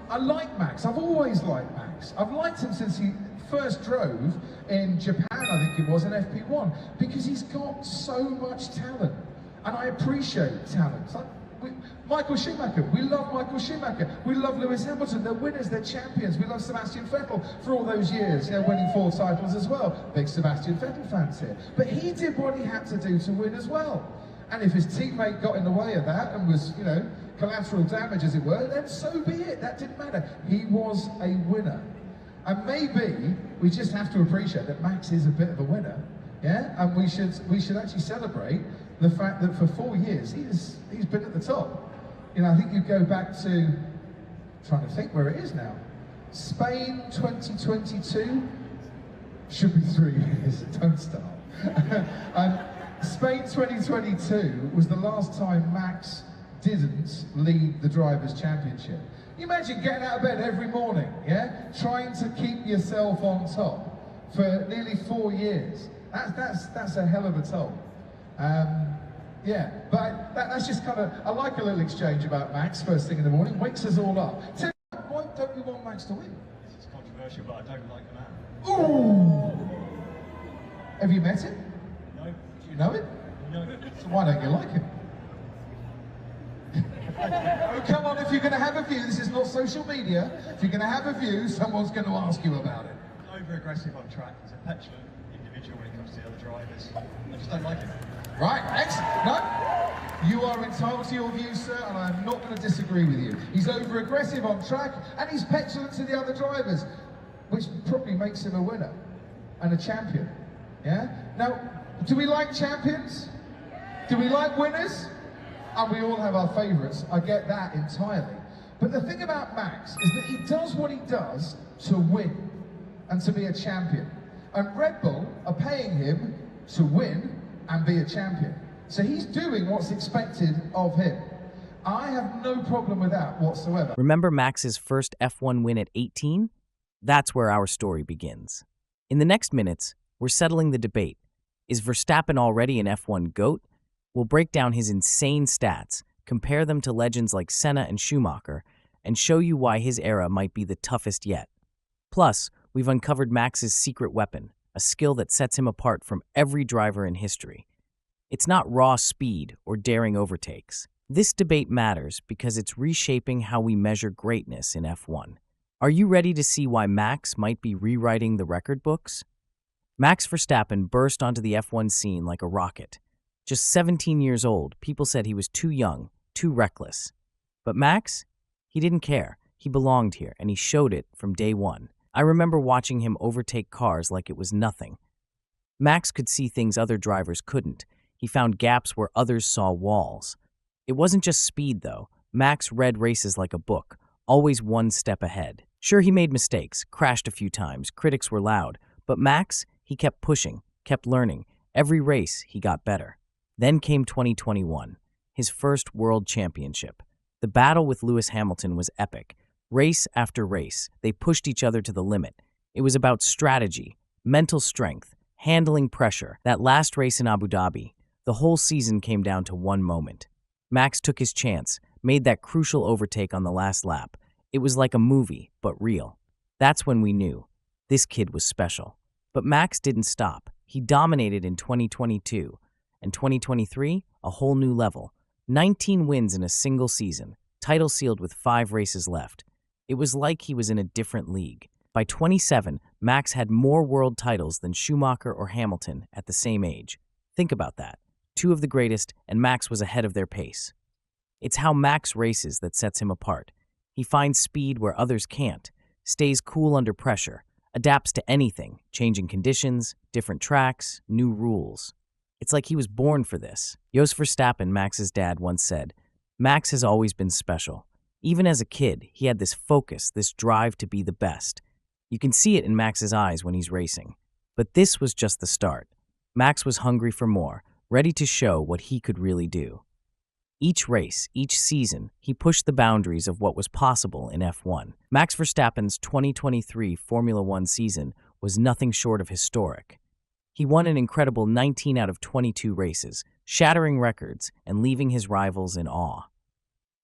I like Max. I've always liked Max. I've liked him since he first drove in Japan, I think it was, in FP1, because he's got so much talent. And I appreciate talent. It's like Michael Schumacher, we love Michael Schumacher. We love Lewis Hamilton, they're winners, they're champions. We love Sebastian Vettel for all those years, you know, winning 4 titles as well. Big Sebastian Vettel fans here. But he did what he had to do to win as well. And if his teammate got in the way of that and was, you know, collateral damage as it were, then so be it, that didn't matter. He was a winner. And maybe we just have to appreciate that Max is a bit of a winner, yeah? And we should actually celebrate the fact that for 4 years he's been at the top. You know, I think you go back to, trying to think where it is now, Spain 2022, should be 3 years, don't start. Spain 2022 was the last time Max didn't lead the Drivers' Championship. You imagine getting out of bed every morning, yeah? Trying to keep yourself on top for nearly 4 years. That's a hell of a toll. Yeah, but that's just kind of, I like a little exchange about Max first thing in the morning, wakes us all up. Tell me, why don't we want Max to win? This is controversial, but I don't like the man. Ooh! Have you met him? No. Do you know him? No. So why don't you like him? Oh, come on, if you're going to have a view, this is not social media. If you're going to have a view, someone's going to ask you about it. Over-aggressive on track. He's a petulant individual when it comes to the other drivers. I just don't like him. Right, excellent. No, you are entitled to your view, sir, and I'm not going to disagree with you. He's over-aggressive on track, and he's petulant to the other drivers, which probably makes him a winner and a champion. Yeah? Now, do we like champions? Do we like winners? And we all have our favourites, I get that entirely. But the thing about Max is that he does what he does to win and to be a champion. And Red Bull are paying him to win and be a champion. So he's doing what's expected of him. I have no problem with that whatsoever. Remember Max's first F1 win at 18? That's where our story begins. In the next minutes, we're settling the debate. Is Verstappen already an F1 GOAT? We'll break down his insane stats, compare them to legends like Senna and Schumacher, and show you why his era might be the toughest yet. Plus, we've uncovered Max's secret weapon, a skill that sets him apart from every driver in history. It's not raw speed or daring overtakes. This debate matters because it's reshaping how we measure greatness in F1. Are you ready to see why Max might be rewriting the record books? Max Verstappen burst onto the F1 scene like a rocket. Just 17 years old, people said he was too young, too reckless. But Max, he didn't care. He belonged here, and he showed it from day one. I remember watching him overtake cars like it was nothing. Max could see things other drivers couldn't. He found gaps where others saw walls. It wasn't just speed, though. Max read races like a book, always one step ahead. Sure, he made mistakes, crashed a few times, critics were loud. But Max, he kept pushing, kept learning. Every race, he got better. Then came 2021, his first world championship. The battle with Lewis Hamilton was epic. Race after race, they pushed each other to the limit. It was about strategy, mental strength, handling pressure. That last race in Abu Dhabi, the whole season came down to one moment. Max took his chance, made that crucial overtake on the last lap. It was like a movie, but real. That's when we knew this kid was special. But Max didn't stop. He dominated in 2022. And 2023, a whole new level. 19 wins in a single season, title sealed with 5 races left. It was like he was in a different league. By 27, Max had more world titles than Schumacher or Hamilton at the same age. Think about that. 2 of the greatest, and Max was ahead of their pace. It's how Max races that sets him apart. He finds speed where others can't, stays cool under pressure, adapts to anything, changing conditions, different tracks, new rules. It's like he was born for this. Jos Verstappen, Max's dad, once said, Max has always been special. Even as a kid, he had this focus, this drive to be the best. You can see it in Max's eyes when he's racing. But this was just the start. Max was hungry for more, ready to show what he could really do. Each race, each season, he pushed the boundaries of what was possible in F1. Max Verstappen's 2023 Formula One season was nothing short of historic. He won an incredible 19 out of 22 races, shattering records and leaving his rivals in awe.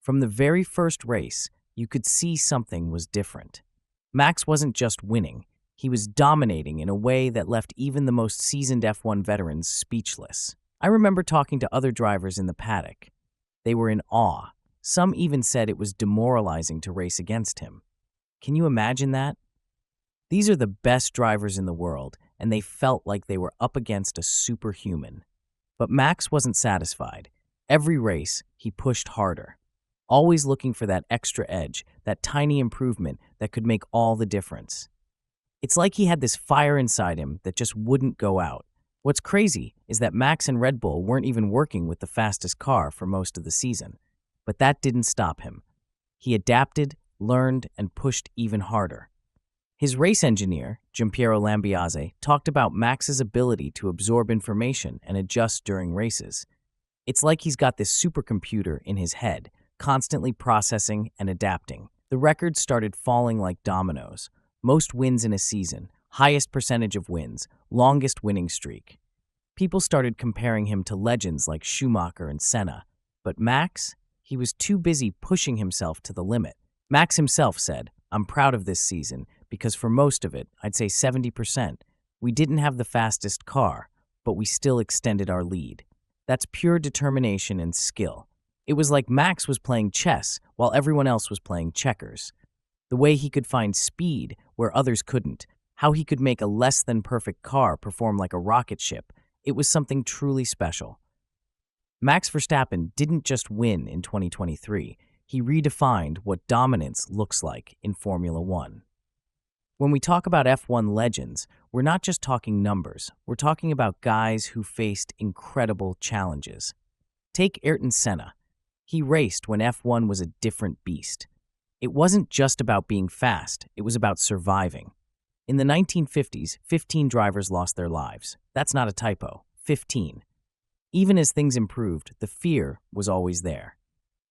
From the very first race, you could see something was different. Max wasn't just winning, he was dominating in a way that left even the most seasoned F1 veterans speechless. I remember talking to other drivers in the paddock. They were in awe. Some even said it was demoralizing to race against him. Can you imagine that? These are the best drivers in the world, and they felt like they were up against a superhuman. But Max wasn't satisfied. Every race, he pushed harder, always looking for that extra edge, that tiny improvement that could make all the difference. It's like he had this fire inside him that just wouldn't go out. What's crazy is that Max and Red Bull weren't even working with the fastest car for most of the season. But that didn't stop him. He adapted, learned, and pushed even harder. His race engineer, Giampiero Lambiase, talked about Max's ability to absorb information and adjust during races. It's like he's got this supercomputer in his head, constantly processing and adapting. The records started falling like dominoes. Most wins in a season, highest percentage of wins, longest winning streak. People started comparing him to legends like Schumacher and Senna. But Max, he was too busy pushing himself to the limit. Max himself said, "I'm proud of this season because for most of it, I'd say 70%, we didn't have the fastest car, but we still extended our lead." That's pure determination and skill. It was like Max was playing chess while everyone else was playing checkers. The way he could find speed where others couldn't, how he could make a less-than-perfect car perform like a rocket ship, it was something truly special. Max Verstappen didn't just win in 2023, he redefined what dominance looks like in Formula One. When we talk about F1 legends, we're not just talking numbers, we're talking about guys who faced incredible challenges. Take Ayrton Senna. He raced when F1 was a different beast. It wasn't just about being fast, it was about surviving. In the 1950s, 15 drivers lost their lives. That's not a typo, 15. Even as things improved, the fear was always there.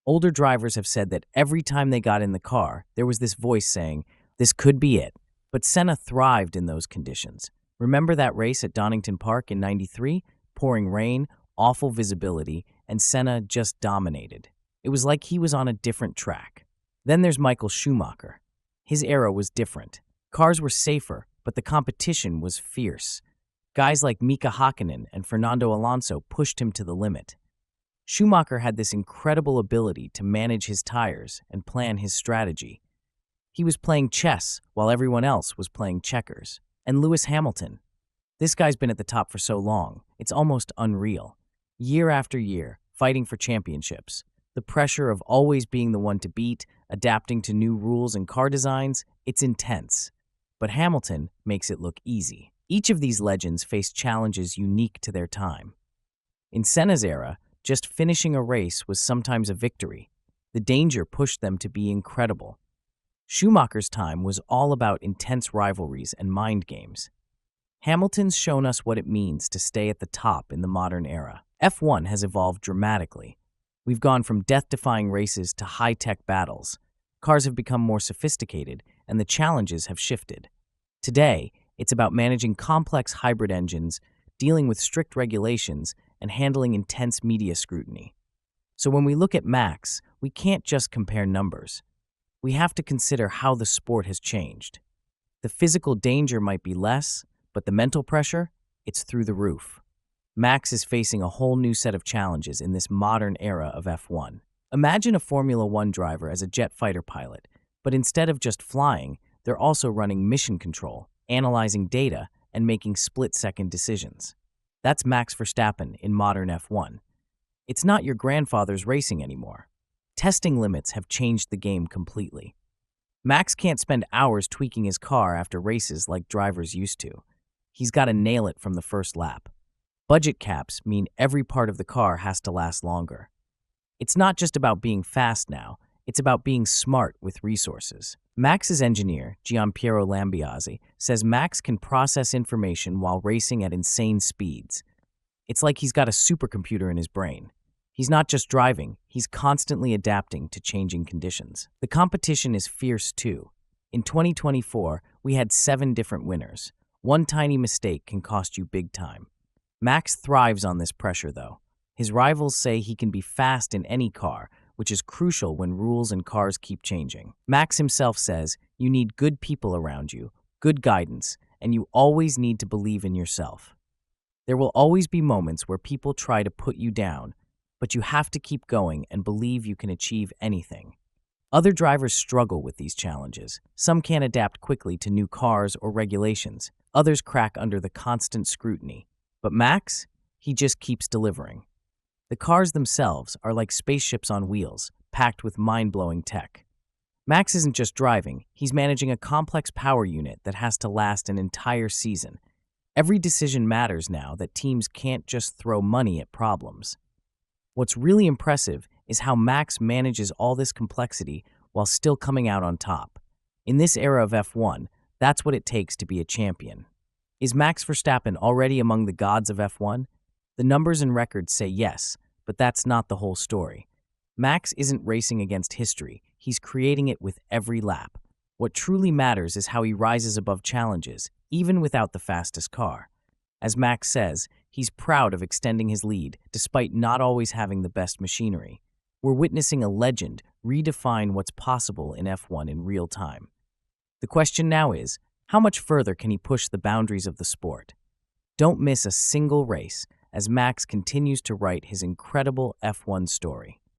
Older drivers have said that every time they got in the car, there was this voice saying, "This could be it." But Senna thrived in those conditions. Remember that race at Donington Park in '93? Pouring rain, awful visibility, and Senna just dominated. It was like he was on a different track. Then there's Michael Schumacher. His era was different. Cars were safer, but the competition was fierce. Guys like Mika Hakkinen and Fernando Alonso pushed him to the limit. Schumacher had this incredible ability to manage his tires and plan his strategy. He was playing chess while everyone else was playing checkers. And Lewis Hamilton. This guy's been at the top for so long, it's almost unreal. Year after year, fighting for championships. The pressure of always being the one to beat, adapting to new rules and car designs, it's intense. But Hamilton makes it look easy. Each of these legends faced challenges unique to their time. In Senna's era, just finishing a race was sometimes a victory. The danger pushed them to be incredible. Schumacher's time was all about intense rivalries and mind games. Hamilton's shown us what it means to stay at the top in the modern era. F1 has evolved dramatically. We've gone from death-defying races to high-tech battles. Cars have become more sophisticated, and the challenges have shifted. Today, it's about managing complex hybrid engines, dealing with strict regulations, and handling intense media scrutiny. So when we look at Max, we can't just compare numbers. We have to consider how the sport has changed. The physical danger might be less, but the mental pressure, it's through the roof. Max is facing a whole new set of challenges in this modern era of F1. Imagine a Formula One driver as a jet fighter pilot, but instead of just flying, they're also running mission control, analyzing data, and making split-second decisions. That's Max Verstappen in modern F1. It's not your grandfather's racing anymore. Testing limits have changed the game completely. Max can't spend hours tweaking his car after races like drivers used to. He's got to nail it from the first lap. Budget caps mean every part of the car has to last longer. It's not just about being fast now, it's about being smart with resources. Max's engineer, Giampiero Lambiase, says Max can process information while racing at insane speeds. It's like he's got a supercomputer in his brain. He's not just driving, he's constantly adapting to changing conditions. The competition is fierce too. In 2024, we had 7 different winners. One tiny mistake can cost you big time. Max thrives on this pressure though. His rivals say he can be fast in any car, which is crucial when rules and cars keep changing. Max himself says you need good people around you, good guidance, and you always need to believe in yourself. There will always be moments where people try to put you down, but you have to keep going and believe you can achieve anything. Other drivers struggle with these challenges. Some can't adapt quickly to new cars or regulations. Others crack under the constant scrutiny. But Max, he just keeps delivering. The cars themselves are like spaceships on wheels, packed with mind-blowing tech. Max isn't just driving, he's managing a complex power unit that has to last an entire season. Every decision matters now that teams can't just throw money at problems. What's really impressive is how Max manages all this complexity while still coming out on top. In this era of F1, that's what it takes to be a champion. Is Max Verstappen already among the gods of F1? The numbers and records say yes, but that's not the whole story. Max isn't racing against history, he's creating it with every lap. What truly matters is how he rises above challenges, even without the fastest car. As Max says, he's proud of extending his lead, despite not always having the best machinery. We're witnessing a legend redefine what's possible in F1 in real time. The question now is, how much further can he push the boundaries of the sport? Don't miss a single race as Max continues to write his incredible F1 story.